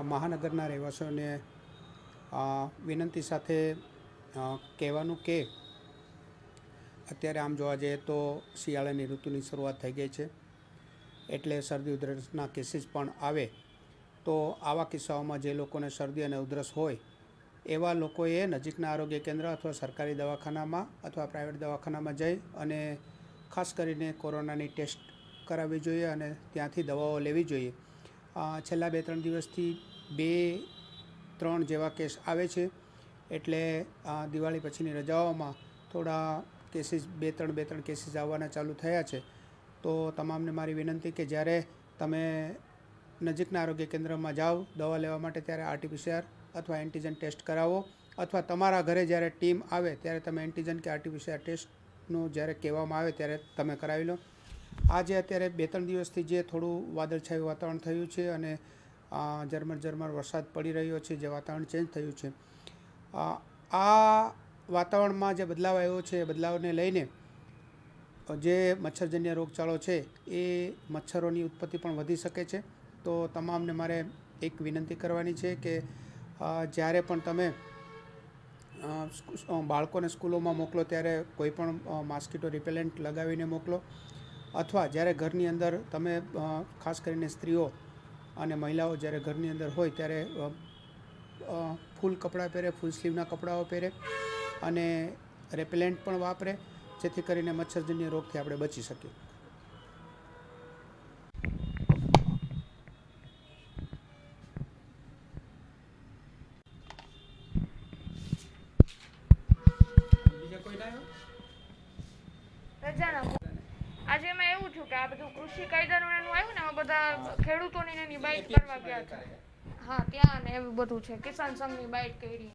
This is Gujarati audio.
મહાનગરના રહેવાસીઓને વિનંતી સાથે કહેવાનું કે અત્યારે આમ જોવા જઈએ તો શિયાળાની ઋતુની શરૂઆત થઈ ગઈ છે, એટલે શરદી ઉધરસના કેસીસ પણ આવે. તો આવા કિસ્સાઓમાં જે લોકોને શરદી અને ઉધરસ હોય એવા લોકોએ નજીકના આરોગ્ય કેન્દ્ર અથવા સરકારી દવાખાનામાં અથવા પ્રાઇવેટ દવાખાનામાં જઈ અને ખાસ કરીને કોરોનાની ટેસ્ટ કરાવવી જોઈએ અને ત્યાંથી દવાઓ લેવી જોઈએ. છેલ્લા 2-3 દિવસથી 2-3 જેવા કેસ આવે છે, એટલે દિવાળી પછીની રજાઓમાં થોડા કેસીસ 2-3 કેસીસ આવવાના ચાલુ થયા છે. તો તમામને મારી વિનંતી કે જ્યારે તમે નજીકના આરોગ્ય કેન્દ્રમાં જાઓ દવા લેવા માટે ત્યારે આરટીપીસીઆર અથવા એન્ટીજન ટેસ્ટ કરાવો, અથવા તમારા ઘરે જ્યારે ટીમ આવે ત્યારે તમે એન્ટીજન કે આરટીપીસીઆર ટેસ્ટનું જ્યારે કહેવામાં આવે ત્યારે તમે કરાવી લો. આજે અત્યારે 2-3 દિવસથી જે થોડું વાદળછાયું વાતાવરણ થયું છે અને ઝરમર વરસાદ પડી રહ્યો છે, જે વાતાવરણ ચેન્જ થયું છે, આ વાતાવરણમાં જે બદલાવ આવ્યો છે એ બદલાવને લઈને જે મચ્છરજન્ય રોગચાળો છે એ મચ્છરોની ઉત્પત્તિ પણ વધી શકે છે. તો તમામને મારે એક વિનંતી કરવાની છે કે જ્યારે પણ તમે બાળકોને સ્કૂલોમાં મોકલો ત્યારે કોઈ પણ મોસ્કીટો રિપેલન્ટ લગાવીને મોકલો, અથવા જ્યારે ઘરની અંદર તમે ખાસ કરીને સ્ત્રીઓ અને મહિલાઓ જ્યારે ઘરની અંદર હોય ત્યારે ફૂલ કપડાં પહેરે, ફૂલ સ્લીવના કપડાઓ પહેરે અને રેપેલેન્ટ પણ વાપરે, જેથી કરીને મચ્છરજન્ય રોગથી આપણે બચી શકીએ. બીજા કોઈ ના આજે એમાં એવું થયું કે આ બધું કૃષિ કાયદાનું એનું આવ્યું ને, એમાં બધા ખેડૂતોની એની બાઇટ કરવા ગયા હતા. હા, ત્યાં ને એવું બધું છે, કિસાન સંઘની બાઇટ કરી.